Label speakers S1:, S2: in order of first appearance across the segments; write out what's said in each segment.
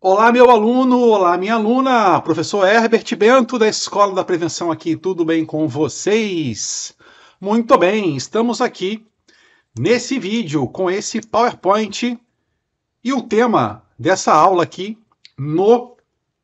S1: Olá, meu aluno, olá, minha aluna, professor Herbert Bento, da Escola da Prevenção aqui, tudo bem com vocês? Muito bem, estamos aqui nesse vídeo com esse PowerPoint e o tema dessa aula aqui no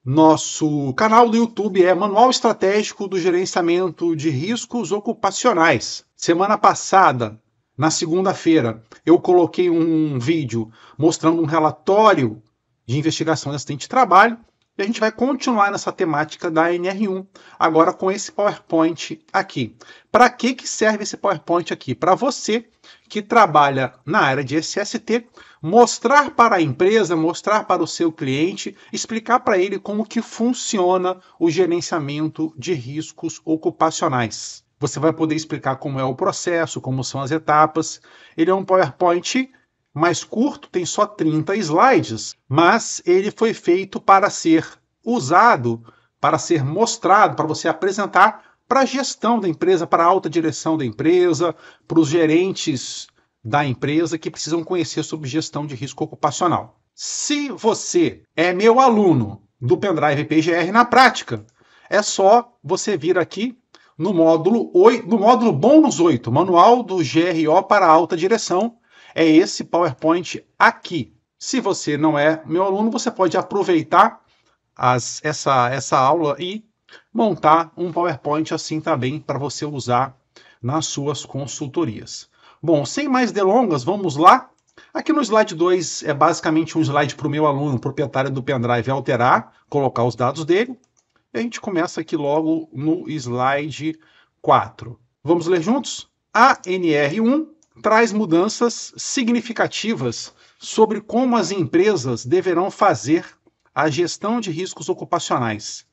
S1: nosso canal do YouTube é Manual Estratégico do Gerenciamento de Riscos Ocupacionais. Semana passada, na segunda-feira, eu coloquei um vídeo mostrando um relatório de investigação de acidente de trabalho e a gente vai continuar nessa temática da NR1, agora com esse PowerPoint aqui. Para que serve esse PowerPoint aqui? Para você que trabalha na área de SST, mostrar para a empresa, mostrar para o seu cliente, explicar para ele como que funciona o gerenciamento de riscos ocupacionais. Você vai poder explicar como é o processo, como são as etapas. Ele é um PowerPoint mais curto, tem só 30 slides, mas ele foi feito para ser usado, para ser mostrado, para você apresentar para a gestão da empresa, para a alta direção da empresa, para os gerentes da empresa que precisam conhecer sobre gestão de risco ocupacional. Se você é meu aluno do Pendrive PGR na prática, é só você vir aqui no módulo 8, no módulo bônus 8, Manual do GRO para a Alta Direção, é esse PowerPoint aqui. Se você não é meu aluno, você pode aproveitar essa aula e montar um PowerPoint assim também para você usar nas suas consultorias. Bom, sem mais delongas, vamos lá. Aqui no slide 2 é basicamente um slide para o meu aluno, proprietário do pendrive, alterar, colocar os dados dele. E a gente começa aqui logo no slide 4. Vamos ler juntos? A NR1 traz mudanças significativas sobre como as empresas deverão fazer a gestão de riscos ocupacionais.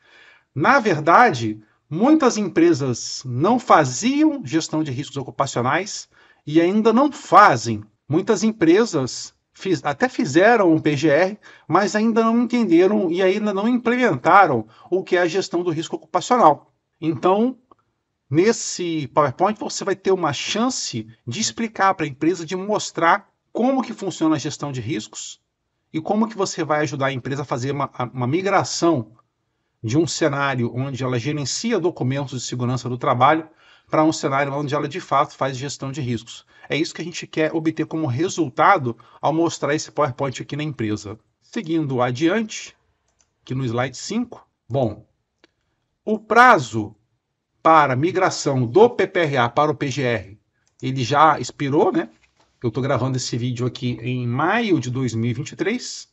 S1: Na verdade, muitas empresas não faziam gestão de riscos ocupacionais e ainda não fazem. Muitas empresas até fizeram um PGR, mas ainda não entenderam e ainda não implementaram o que é a gestão do risco ocupacional. Então, nesse PowerPoint, você vai ter uma chance de explicar para a empresa, de mostrar como que funciona a gestão de riscos e como que você vai ajudar a empresa a fazer uma migração de um cenário onde ela gerencia documentos de segurança do trabalho para um cenário onde ela de fato faz gestão de riscos. É isso que a gente quer obter como resultado ao mostrar esse PowerPoint aqui na empresa. Seguindo adiante, aqui no slide 5, bom, o prazo para migração do PPRA para o PGR, ele já expirou, né? Eu estou gravando esse vídeo aqui em maio de 2023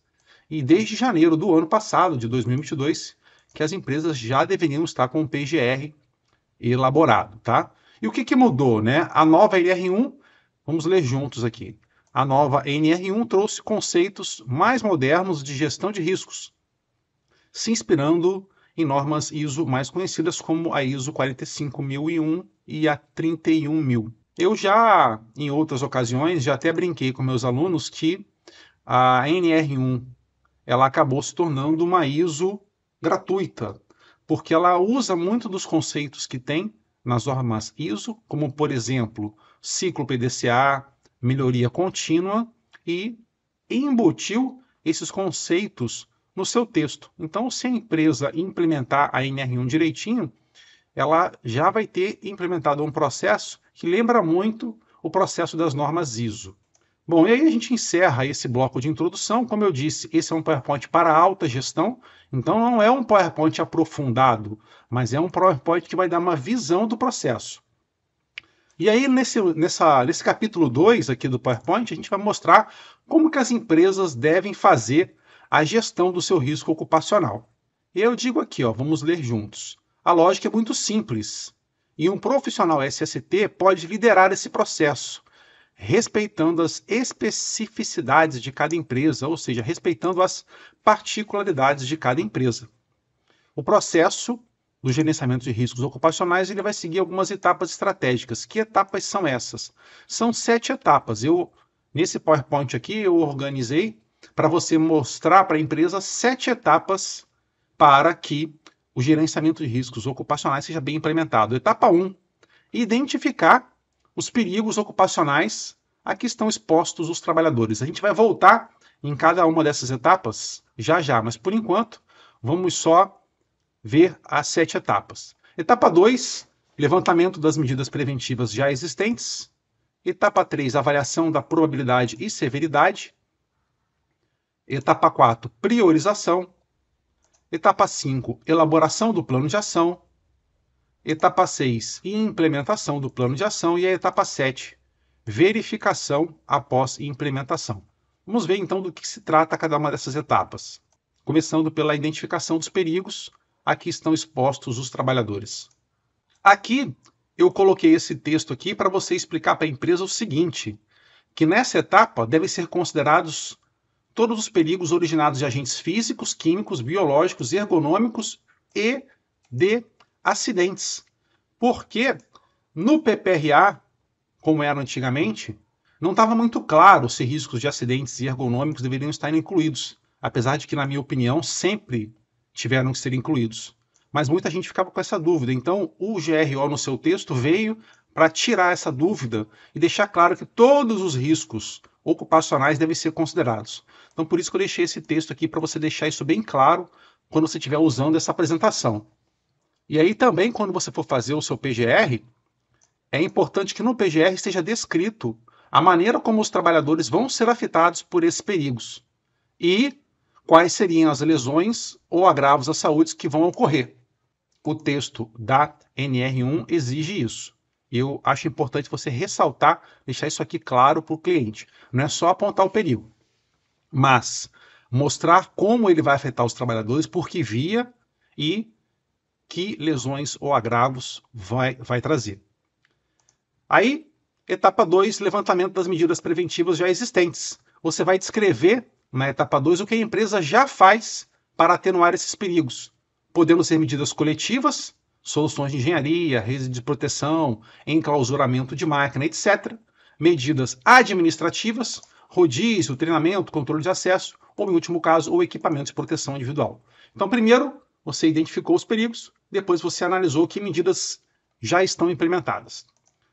S1: e desde janeiro do ano passado, de 2022, que as empresas já deveriam estar com o PGR elaborado, tá? E o que mudou, né? A nova NR1, vamos ler juntos aqui. A nova NR1 trouxe conceitos mais modernos de gestão de riscos, se inspirando em normas ISO mais conhecidas como a ISO 45001 e a 31000. Eu já, em outras ocasiões, já até brinquei com meus alunos que a NR1 ela acabou se tornando uma ISO gratuita, porque ela usa muito dos conceitos que tem nas normas ISO, como, por exemplo, ciclo PDCA, melhoria contínua, e embutiu esses conceitos no seu texto. Então, se a empresa implementar a NR1 direitinho, ela já vai ter implementado um processo que lembra muito o processo das normas ISO. Bom, e aí a gente encerra esse bloco de introdução. Como eu disse, esse é um PowerPoint para alta gestão, então não é um PowerPoint aprofundado, mas é um PowerPoint que vai dar uma visão do processo. E aí, nesse capítulo 2 aqui do PowerPoint, a gente vai mostrar como que as empresas devem fazer a gestão do seu risco ocupacional. E eu digo aqui, ó, vamos ler juntos. A lógica é muito simples, e um profissional SST pode liderar esse processo, respeitando as especificidades de cada empresa, ou seja, respeitando as particularidades de cada empresa. O processo do gerenciamento de riscos ocupacionais ele vai seguir algumas etapas estratégicas. Que etapas são essas? São 7 etapas. Nesse PowerPoint aqui, eu organizei para você mostrar para a empresa 7 etapas para que o gerenciamento de riscos ocupacionais seja bem implementado. Etapa 1, identificar os perigos ocupacionais a que estão expostos os trabalhadores. A gente vai voltar em cada uma dessas etapas já já, mas por enquanto vamos só ver as 7 etapas. Etapa 2, levantamento das medidas preventivas já existentes. Etapa 3, avaliação da probabilidade e severidade. Etapa 4, priorização. Etapa 5, elaboração do plano de ação. Etapa 6, implementação do plano de ação. E a etapa 7, verificação após implementação. Vamos ver então do que se trata cada uma dessas etapas. Começando pela identificação dos perigos, aqui estão expostos os trabalhadores. Aqui eu coloquei esse texto aqui para você explicar para a empresa o seguinte, que nessa etapa devem ser considerados todos os perigos originados de agentes físicos, químicos, biológicos, ergonômicos e de acidentes. Porque no PPRA, como era antigamente, não estava muito claro se riscos de acidentes e ergonômicos deveriam estar incluídos, apesar de que, na minha opinião, sempre tiveram que ser incluídos. Mas muita gente ficava com essa dúvida, então o GRO no seu texto veio para tirar essa dúvida e deixar claro que todos os riscos ocupacionais devem ser considerados. Então por isso que eu deixei esse texto aqui para você deixar isso bem claro quando você estiver usando essa apresentação. E aí também quando você for fazer o seu PGR, é importante que no PGR esteja descrito a maneira como os trabalhadores vão ser afetados por esses perigos e quais seriam as lesões ou agravos à saúde que vão ocorrer. O texto da NR1 exige isso. Eu acho importante você ressaltar, deixar isso aqui claro para o cliente. Não é só apontar o perigo, mas mostrar como ele vai afetar os trabalhadores, por que via e que lesões ou agravos vai trazer. Aí, etapa 2, levantamento das medidas preventivas já existentes. Você vai descrever na etapa 2 o que a empresa já faz para atenuar esses perigos, podendo ser medidas coletivas, soluções de engenharia, redes de proteção, enclausuramento de máquina, etc. Medidas administrativas, rodízio, treinamento, controle de acesso, ou, em último caso, o equipamento de proteção individual. Então, primeiro, você identificou os perigos, depois você analisou que medidas já estão implementadas.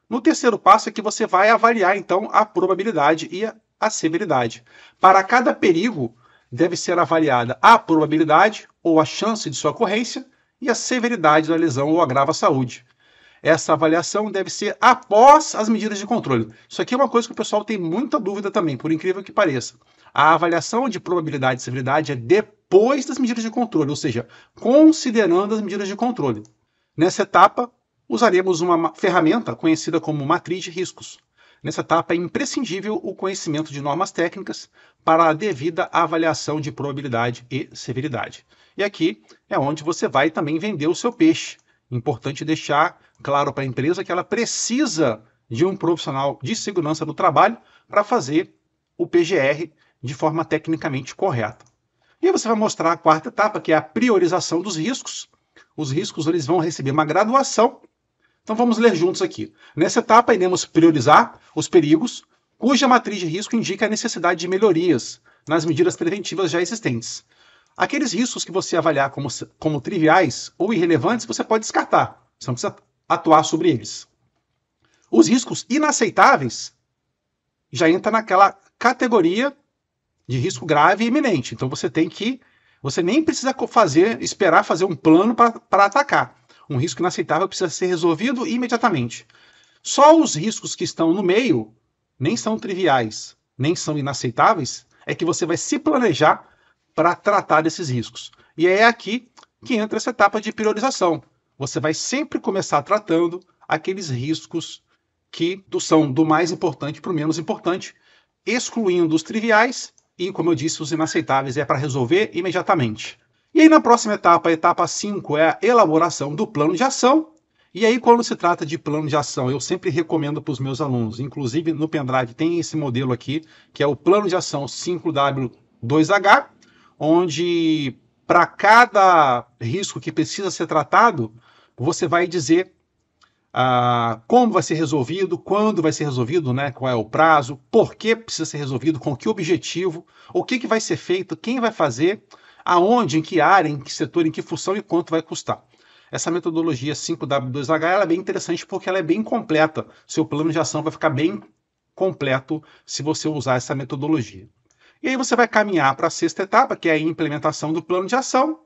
S1: No terceiro passo é que você vai avaliar, então, a probabilidade e a severidade. Para cada perigo, deve ser avaliada a probabilidade ou a chance de sua ocorrência e a severidade da lesão ou agravo à saúde. Essa avaliação deve ser após as medidas de controle. Isso aqui é uma coisa que o pessoal tem muita dúvida também, por incrível que pareça. A avaliação de probabilidade e severidade é depois das medidas de controle, ou seja, considerando as medidas de controle. Nessa etapa, usaremos uma ferramenta conhecida como matriz de riscos. Nessa etapa é imprescindível o conhecimento de normas técnicas para a devida avaliação de probabilidade e severidade. E aqui é onde você vai também vender o seu peixe. Importante deixar claro para a empresa que ela precisa de um profissional de segurança do trabalho para fazer o PGR de forma tecnicamente correta. E aí você vai mostrar a quarta etapa, que é a priorização dos riscos. Os riscos eles vão receber uma graduação. Então vamos ler juntos aqui. Nessa etapa iremos priorizar os perigos cuja matriz de risco indica a necessidade de melhorias nas medidas preventivas já existentes. Aqueles riscos que você avaliar como triviais ou irrelevantes, você pode descartar. Você não precisa atuar sobre eles. Os riscos inaceitáveis já entra naquela categoria de risco grave e iminente. Então você nem precisa esperar fazer um plano para atacar. Um risco inaceitável precisa ser resolvido imediatamente. Só os riscos que estão no meio, nem são triviais, nem são inaceitáveis, é que você vai se planejar para tratar desses riscos. E é aqui que entra essa etapa de priorização. Você vai sempre começar tratando aqueles riscos que são do mais importante para o menos importante, excluindo os triviais e, como eu disse, os inaceitáveis é para resolver imediatamente. E aí na próxima etapa, a etapa 5, é a elaboração do plano de ação. E aí quando se trata de plano de ação, eu sempre recomendo para os meus alunos, inclusive no pendrive tem esse modelo aqui, que é o plano de ação 5W2H, onde para cada risco que precisa ser tratado, você vai dizer como vai ser resolvido, quando vai ser resolvido, né, qual é o prazo, por que precisa ser resolvido, com que objetivo, o que vai ser feito, quem vai fazer, aonde, em que área, em que setor, em que função e quanto vai custar. Essa metodologia 5W2H ela é bem interessante porque ela é bem completa. Seu plano de ação vai ficar bem completo se você usar essa metodologia. E aí você vai caminhar para a sexta etapa, que é a implementação do plano de ação.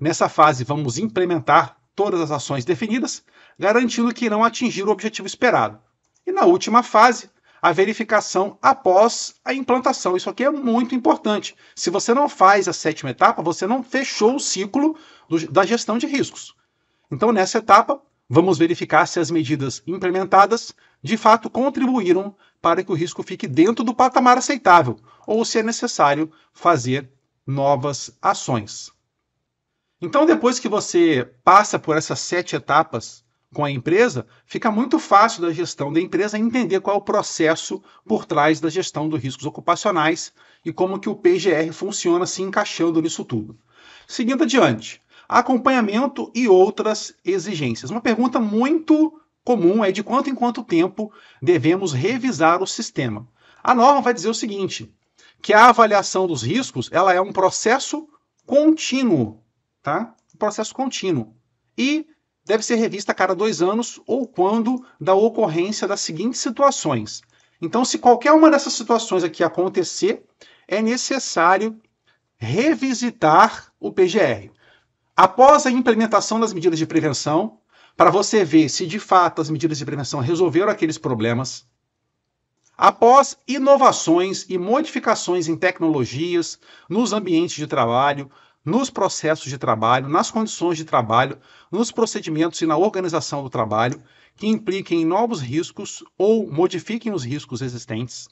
S1: Nessa fase, vamos implementar todas as ações definidas, garantindo que irão atingir o objetivo esperado. E na última fase, a verificação após a implantação. Isso aqui é muito importante. Se você não faz a sétima etapa, você não fechou o ciclo da gestão de riscos. Então, nessa etapa, vamos verificar se as medidas implementadas de fato contribuíram para que o risco fique dentro do patamar aceitável, ou se é necessário fazer novas ações. Então, depois que você passa por essas 7 etapas com a empresa, fica muito fácil da gestão da empresa entender qual é o processo por trás da gestão dos riscos ocupacionais e como que o PGR funciona se encaixando nisso tudo. Seguindo adiante, acompanhamento e outras exigências. Uma pergunta muito comum é de quanto em quanto tempo devemos revisar o sistema. A norma vai dizer o seguinte, que a avaliação dos riscos ela é um processo contínuo, tá? Um processo contínuo. E deve ser revista a cada 2 anos ou quando da ocorrência das seguintes situações. Então, se qualquer uma dessas situações aqui acontecer, é necessário revisitar o PGR. Após a implementação das medidas de prevenção, para você ver se de fato as medidas de prevenção resolveram aqueles problemas. Após inovações e modificações em tecnologias, nos ambientes de trabalho, nos processos de trabalho, nas condições de trabalho, nos procedimentos e na organização do trabalho, que impliquem em novos riscos ou modifiquem os riscos existentes.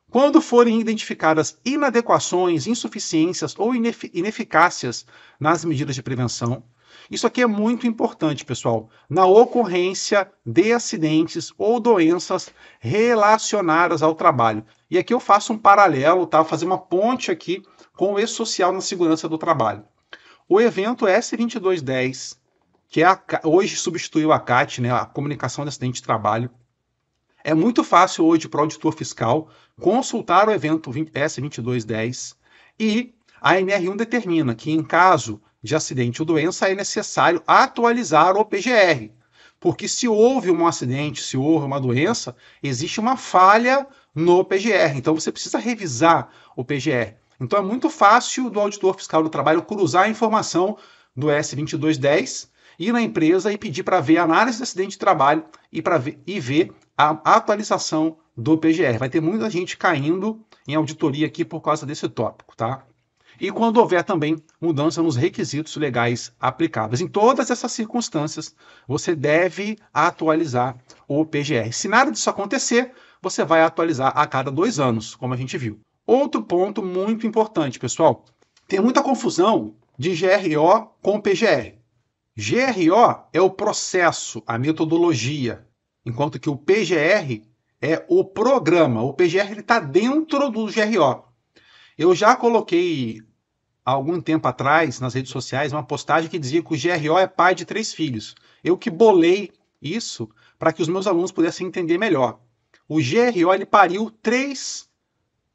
S1: Quando forem identificadas inadequações, insuficiências ou ineficácias nas medidas de prevenção. Isso aqui é muito importante, pessoal, na ocorrência de acidentes ou doenças relacionadas ao trabalho. E aqui eu faço um paralelo, tá? Vou fazer uma ponte aqui com o E-Social na segurança do trabalho. O evento S2210, que hoje substituiu a CAT, né, a Comunicação de Acidente de Trabalho, é muito fácil hoje para o auditor fiscal consultar o evento S2210 e a NR1 determina que em caso de acidente ou doença é necessário atualizar o PGR, porque se houve um acidente, se houve uma doença, existe uma falha no PGR, então você precisa revisar o PGR. Então é muito fácil do auditor fiscal do trabalho cruzar a informação do S2210, ir na empresa e pedir para ver a análise de acidente de trabalho e ver a atualização do PGR. Vai ter muita gente caindo em auditoria aqui por causa desse tópico, tá? E quando houver também mudança nos requisitos legais aplicáveis. Em todas essas circunstâncias, você deve atualizar o PGR. Se nada disso acontecer, você vai atualizar a cada 2 anos, como a gente viu. Outro ponto muito importante, pessoal. Tem muita confusão de GRO com PGR. GRO é o processo, a metodologia, enquanto que o PGR é o programa. O PGR está dentro do GRO. Eu já coloquei há algum tempo atrás nas redes sociais uma postagem que dizia que o GRO é pai de 3 filhos. Eu que bolei isso para que os meus alunos pudessem entender melhor. O GRO ele pariu 3,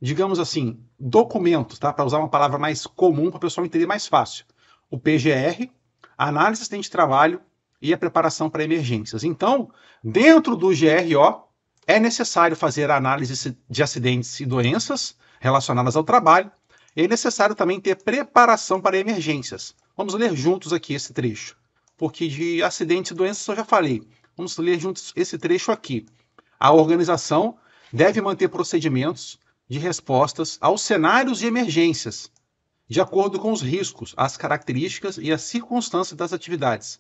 S1: digamos assim, documentos, tá? Para usar uma palavra mais comum para o pessoal entender mais fácil. O PGR, a análise de acidente de trabalho e a preparação para emergências. Então, dentro do GRO, é necessário fazer a análise de acidentes e doenças relacionadas ao trabalho. É necessário também ter preparação para emergências. Vamos ler juntos aqui esse trecho, porque de acidentes e doenças eu já falei. Vamos ler juntos esse trecho aqui. A organização deve manter procedimentos de respostas aos cenários de emergências, de acordo com os riscos, as características e as circunstâncias das atividades.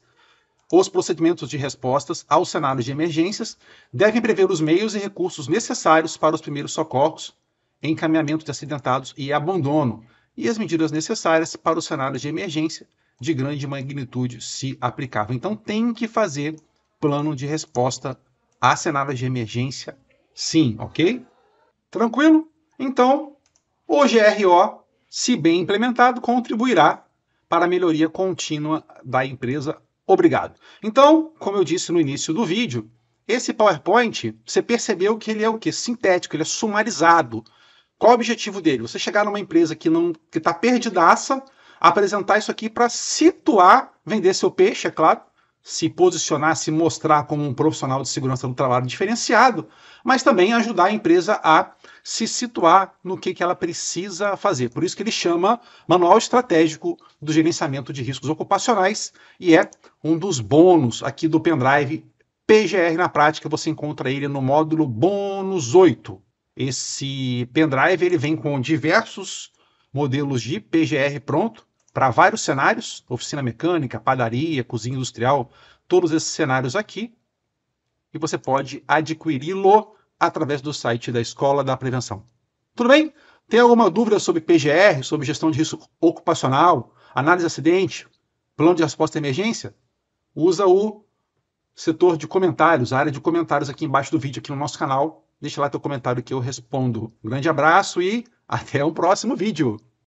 S1: Os procedimentos de respostas aos cenários de emergências devem prever os meios e recursos necessários para os primeiros socorros, encaminhamento de acidentados e abandono, e as medidas necessárias para os cenários de emergência de grande magnitude, se aplicável. Então, tem que fazer plano de resposta a cenários de emergência, sim, ok? Tranquilo? Então, o GRO, se bem implementado, contribuirá para a melhoria contínua da empresa. Obrigado. Então, como eu disse no início do vídeo, esse PowerPoint, você percebeu que ele é o quê? Sintético, ele é sumarizado. Qual o objetivo dele? Você chegar numa empresa que está perdidaça, apresentar isso aqui para situar, vender seu peixe, é claro, se posicionar, se mostrar como um profissional de segurança do trabalho diferenciado, mas também ajudar a empresa a se situar no que ela precisa fazer. Por isso que ele chama Manual Estratégico do Gerenciamento de Riscos Ocupacionais e é um dos bônus aqui do pendrive PGR na prática. Você encontra ele no módulo bônus 8. Esse pendrive ele vem com diversos modelos de PGR pronto para vários cenários, oficina mecânica, padaria, cozinha industrial, todos esses cenários aqui, e você pode adquiri-lo através do site da Escola da Prevenção. Tudo bem? Tem alguma dúvida sobre PGR, sobre gestão de risco ocupacional, análise de acidente, plano de resposta à emergência? Usa o setor de comentários, a área de comentários aqui embaixo do vídeo, aqui no nosso canal. Deixa lá teu comentário que eu respondo. Um grande abraço e até o próximo vídeo.